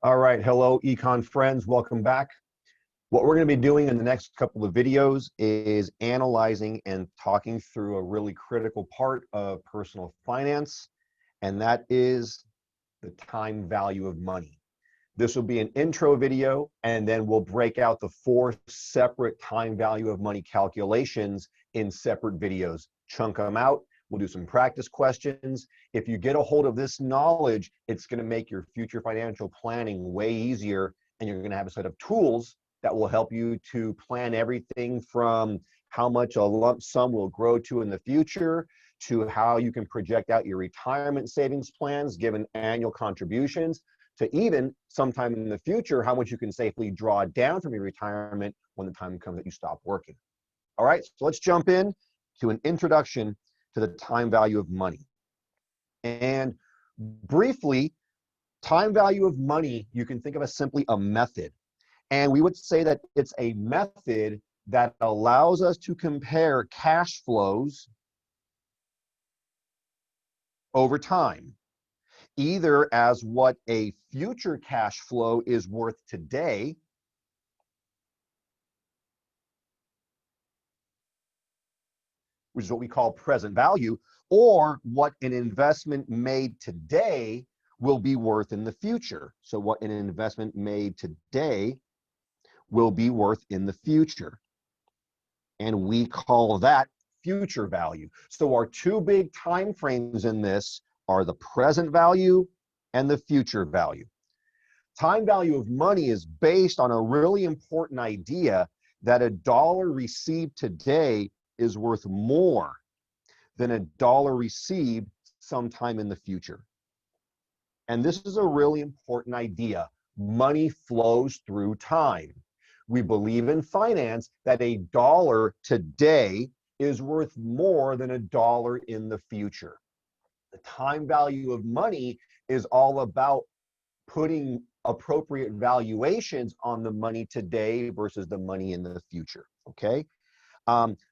All right, hello econ friends, welcome back. What we're going to be doing in the next couple of videos is analyzing and talking through a really critical part of personal finance, and that is the time value of money. This will be an intro video, and then we'll break out the 4 separate time value of money calculations in separate videos, chunk them out. We'll do some practice questions. If you get a hold of this knowledge, it's going to make your future financial planning way easier, and you're going to have a set of tools that will help you to plan everything from how much a lump sum will grow to in the future, to how you can project out your retirement savings plans given annual contributions, to even sometime in the future, how much you can safely draw down from your retirement when the time comes that you stop working. All right, so let's jump in to an introduction to the time value of money. And briefly, time value of money, you can think of as simply a method. And we would say that it's a method that allows us to compare cash flows over time, either as what a future cash flow is worth today, which is what we call present value, or what an investment made today will be worth in the future. So what an investment made today will be worth in the future. And we call that future value. So our 2 big time frames in this are the present value and the future value. Time value of money is based on a really important idea that a dollar received today is worth more than a dollar received sometime in the future. And this is a really important idea. Money flows through time. We believe in finance that a dollar today is worth more than a dollar in the future. The time value of money is all about putting appropriate valuations on the money today versus the money in the future, okay?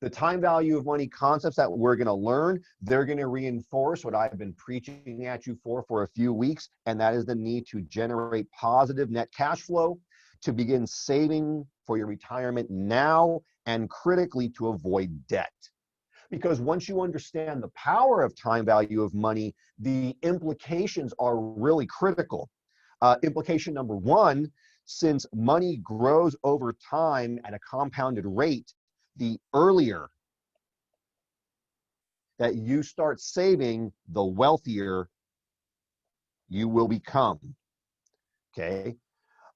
The time value of money concepts that we're going to learn, they're going to reinforce what I've been preaching at you for a few weeks, and that is the need to generate positive net cash flow, to begin saving for your retirement now, and critically to avoid debt. Because once you understand the power of time value of money, the implications are really critical. Implication number 1, since money grows over time at a compounded rate, the earlier that you start saving, the wealthier you will become, okay?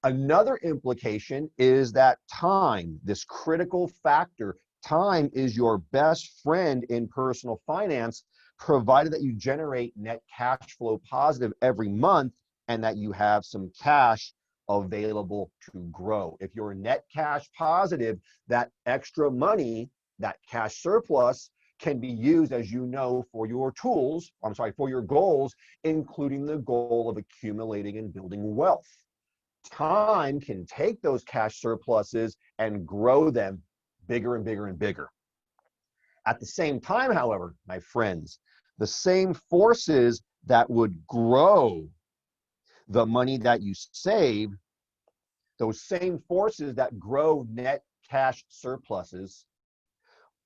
Another implication is that time, this critical factor, time is your best friend in personal finance, provided that you generate net cash flow positive every month and that you have some cash available to grow. If you're net cash positive, that extra money, that cash surplus, can be used, as you know, for your tools, for your goals, including the goal of accumulating and building wealth. Time can take those cash surpluses and grow them bigger and bigger and bigger. At the same time, however, my friends, the same forces that would grow the money that you save, those same forces that grow net cash surpluses,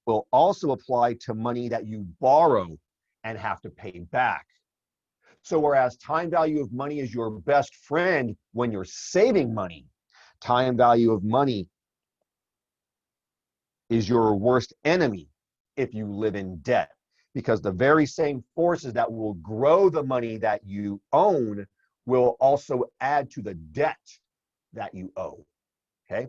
will also apply to money that you borrow and have to pay back. So whereas time value of money is your best friend when you're saving money, time value of money is your worst enemy if you live in debt, because the very same forces that will grow the money that you own will also add to the debt that you owe, okay?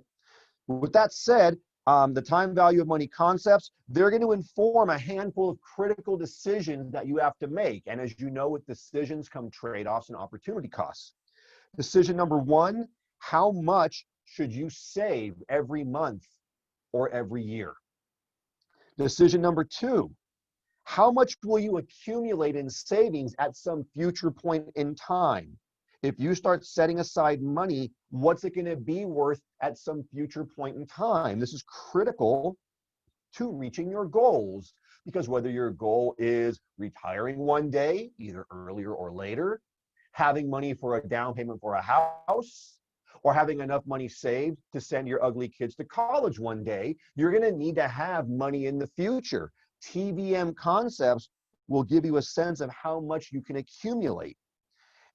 With that said, the time value of money concepts, they're going to inform a handful of critical decisions that you have to make. And as you know, with decisions come trade-offs and opportunity costs. Decision number 1, how much should you save every month or every year? Decision number 2, how much will you accumulate in savings at some future point in time? If you start setting aside money, what's it going to be worth at some future point in time? This is critical to reaching your goals, because whether your goal is retiring one day, either earlier or later, having money for a down payment for a house, or having enough money saved to send your ugly kids to college one day. You're going to need to have money in the future. TVM concepts will give you a sense of how much you can accumulate.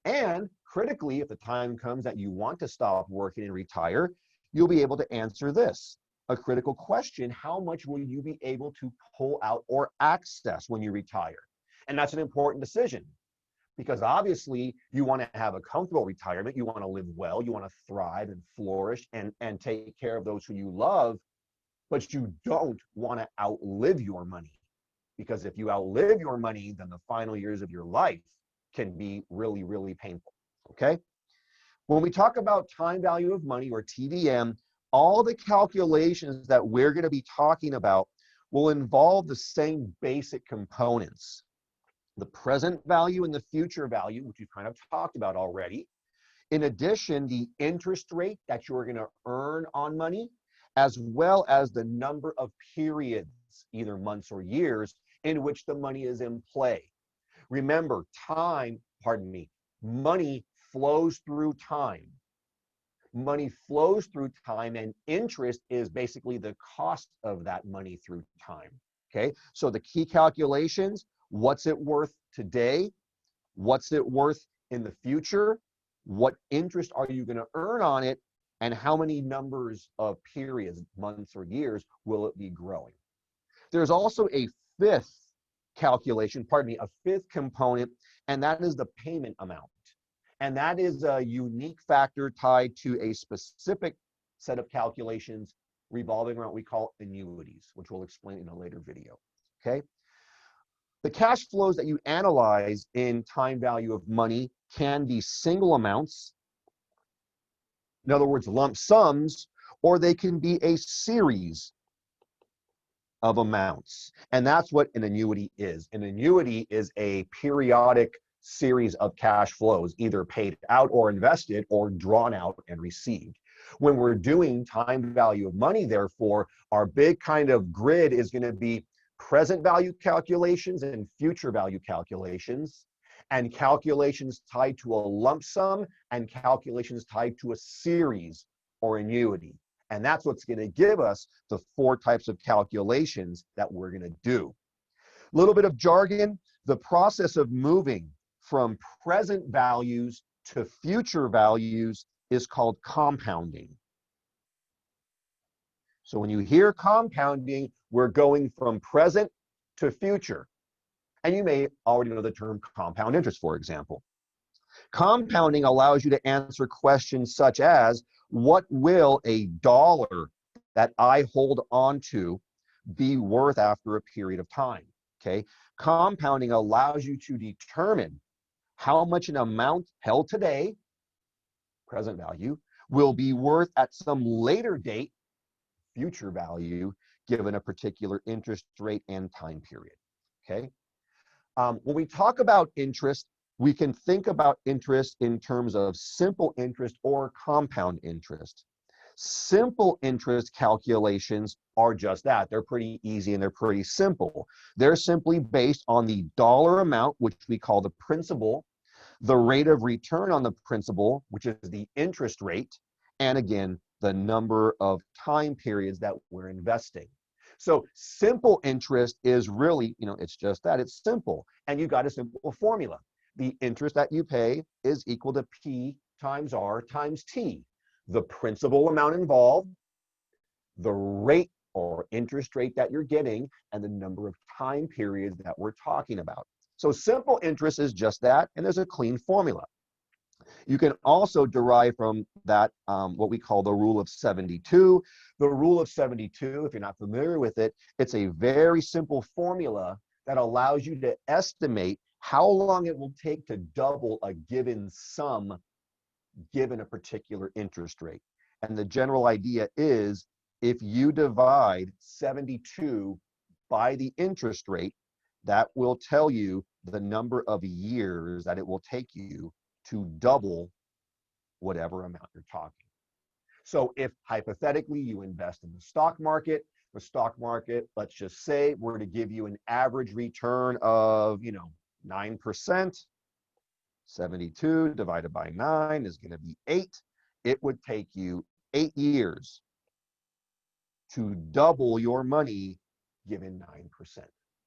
And critically, if the time comes that you want to stop working and retire, you'll be able to answer this. A critical question: how much will you be able to pull out or access when you retire? And that's an important decision, because obviously you want to have a comfortable retirement. You want to live well. You want to thrive and flourish and take care of those who you love, but you don't want to outlive your money. Because if you outlive your money, then the final years of your life can be really, really painful, okay? When we talk about time value of money, or TVM, all the calculations that we're going to be talking about will involve the same basic components: the present value and the future value, which we've kind of talked about already. In addition, the interest rate that you're going to earn on money, as well as the number of periods, either months or years, in which the money is in play. Remember, money flows through time. Money flows through time, and interest is basically the cost of that money through time, okay? So the key calculations: what's it worth today? What's it worth in the future? What interest are you going to earn on it? And how many numbers of periods, months or years, will it be growing? There's also a fifth component, and that is the payment amount. And that is a unique factor tied to a specific set of calculations revolving around what we call annuities, which we'll explain in a later video, okay? The cash flows that you analyze in time value of money can be single amounts, in other words, lump sums, or they can be a series of amounts. And that's what an annuity is. An annuity is a periodic series of cash flows, either paid out or invested, or drawn out and received. When we're doing time value of money, therefore, our big kind of grid is going to be present value calculations and future value calculations, and calculations tied to a lump sum, and calculations tied to a series or annuity. And that's what's going to give us the 4 types of calculations that we're going to do. A little bit of jargon: the process of moving from present values to future values is called compounding. So when you hear compounding, we're going from present to future. And you may already know the term compound interest, for example. Compounding allows you to answer questions such as: what will a dollar that I hold on to be worth after a period of time? Okay. Compounding allows you to determine how much an amount held today, present value, will be worth at some later date, future value, given a particular interest rate and time period. Okay. When we talk about interest, we can think about interest in terms of simple interest or compound interest. Simple interest calculations are just that. They're pretty easy and they're pretty simple. They're simply based on the dollar amount, which we call the principal, the rate of return on the principal, which is the interest rate, and again, the number of time periods that we're investing. So simple interest is really, it's just that. It's simple. And you got a simple formula. The interest that you pay is equal to P times R times T. The principal amount involved, the rate or interest rate that you're getting, and the number of time periods that we're talking about. So simple interest is just that, and there's a clean formula. You can also derive from that what we call the rule of 72. The rule of 72, if you're not familiar with it, it's a very simple formula that allows you to estimate how long it will take to double a given sum given a particular interest rate. And the general idea is, if you divide 72 by the interest rate, that will tell you the number of years that it will take you to double whatever amount you're talking. So if hypothetically you invest in the stock market, let's just say, were to give you an average return of, 9%, 72 divided by 9 is going to be 8. It would take you 8 years to double your money given 9%.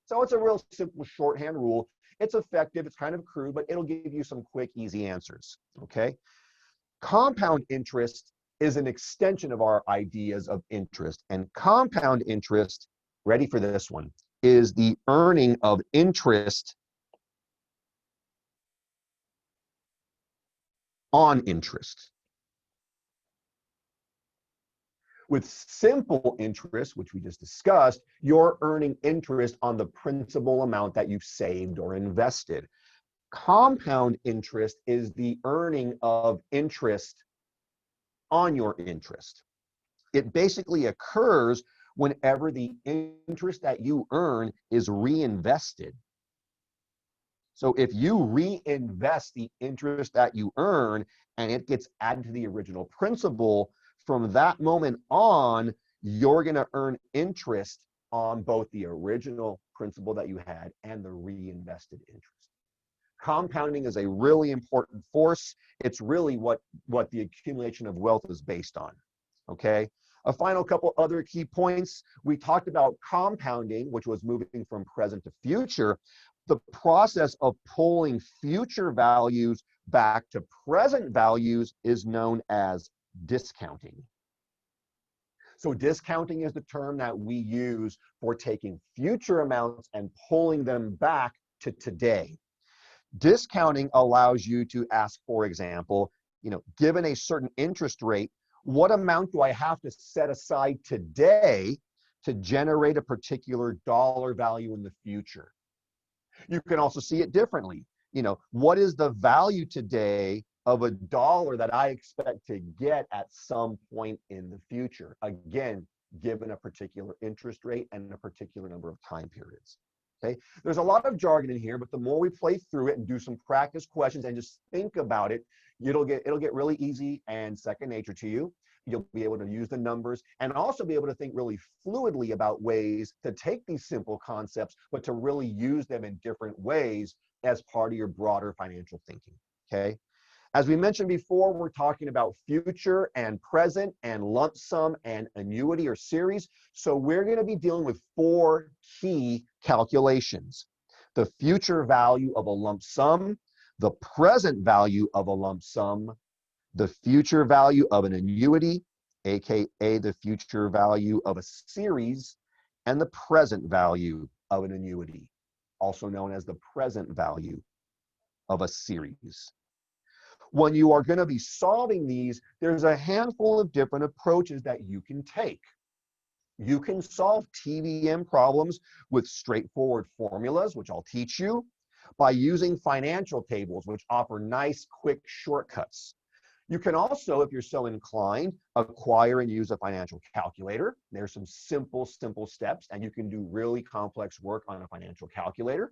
So it's a real simple shorthand rule. It's effective, it's kind of crude, but it'll give you some quick, easy answers, okay? Compound interest is an extension of our ideas of interest. And compound interest, ready for this one, is the earning of interest on interest. With simple interest, which we just discussed, you're earning interest on the principal amount that you've saved or invested. Compound interest is the earning of interest on your interest. It basically occurs whenever the interest that you earn is reinvested. So if you reinvest the interest that you earn and it gets added to the original principal, from that moment on, you're going to earn interest on both the original principal that you had and the reinvested interest. Compounding is a really important force. It's really what the accumulation of wealth is based on, okay? A final couple other key points. We talked about compounding, which was moving from present to future. The process of pulling future values back to present values is known as discounting. So discounting is the term that we use for taking future amounts and pulling them back to today. Discounting allows you to ask, for example, given a certain interest rate, what amount do I have to set aside today to generate a particular dollar value in the future? You can also see it differently. What is the value today of a dollar that I expect to get at some point in the future? Again, given a particular interest rate and a particular number of time periods. Okay, there's a lot of jargon in here, but the more we play through it and do some practice questions and just think about it, it'll get really easy and second nature to you. You'll be able to use the numbers and also be able to think really fluidly about ways to take these simple concepts, but to really use them in different ways as part of your broader financial thinking, okay? As we mentioned before, we're talking about future and present and lump sum and annuity or series. So we're going to be dealing with 4 key calculations: the future value of a lump sum, the present value of a lump sum, the future value of an annuity, aka the future value of a series, and the present value of an annuity, also known as the present value of a series. When you are going to be solving these, there's a handful of different approaches that you can take. You can solve TVM problems with straightforward formulas, which I'll teach you, by using financial tables, which offer nice, quick shortcuts. You can also, if you're so inclined, acquire and use a financial calculator. There's some simple steps, and you can do really complex work on a financial calculator.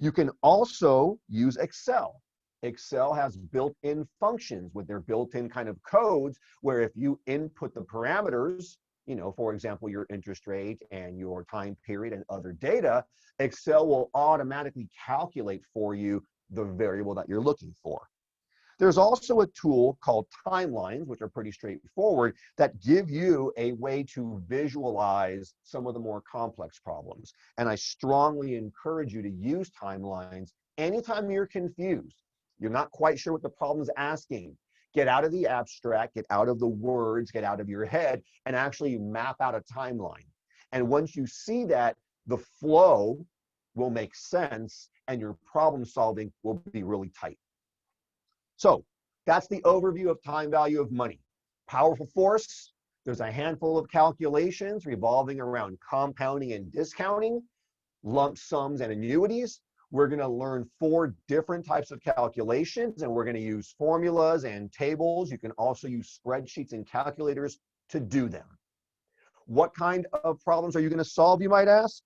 You can also use Excel. Excel has built-in functions with their built-in kind of codes where if you input the parameters, for example, your interest rate and your time period and other data, Excel will automatically calculate for you the variable that you're looking for. There's also a tool called timelines, which are pretty straightforward, that give you a way to visualize some of the more complex problems. And I strongly encourage you to use timelines anytime you're confused. You're not quite sure what the problem's asking. Get out of the abstract, get out of the words, get out of your head, and actually map out a timeline. And once you see that, the flow will make sense and your problem solving will be really tight. So that's the overview of time value of money. Powerful force. There's a handful of calculations revolving around compounding and discounting, lump sums and annuities. We're going to learn 4 different types of calculations, and we're going to use formulas and tables. You can also use spreadsheets and calculators to do them. What kind of problems are you going to solve, you might ask?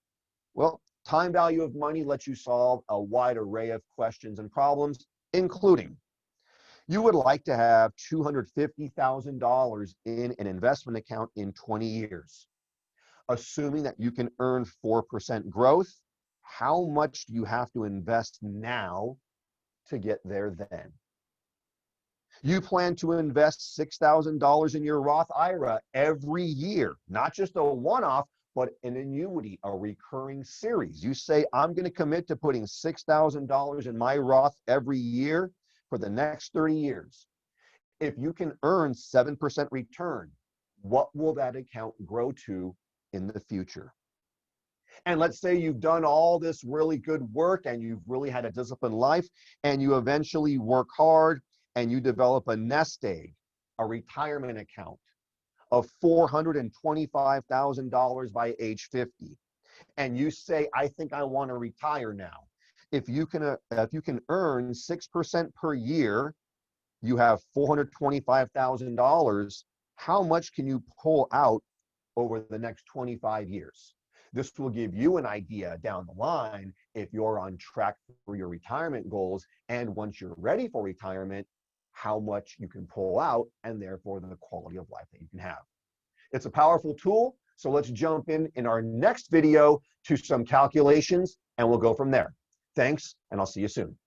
Well, time value of money lets you solve a wide array of questions and problems, including you would like to have $250,000 in an investment account in 20 years. Assuming that you can earn 4% growth, how much do you have to invest now to get there then. You plan to invest $6,000 in your Roth IRA every year, not just a one-off, but an annuity, a recurring series. You say, I'm going to commit to putting $6,000 in my Roth every year for the next 30 years. If you can earn 7% return, what will that account grow to in the future? And let's say you've done all this really good work and you've really had a disciplined life, and you eventually work hard and you develop a nest egg, a retirement account of $425,000 by age 50. And you say, I think I want to retire now. If you can earn 6% per year, you have $425,000. How much can you pull out over the next 25 years? This will give you an idea down the line if you're on track for your retirement goals, and once you're ready for retirement, how much you can pull out, and therefore the quality of life that you can have. It's a powerful tool, so let's jump in our next video to some calculations, and we'll go from there. Thanks, and I'll see you soon.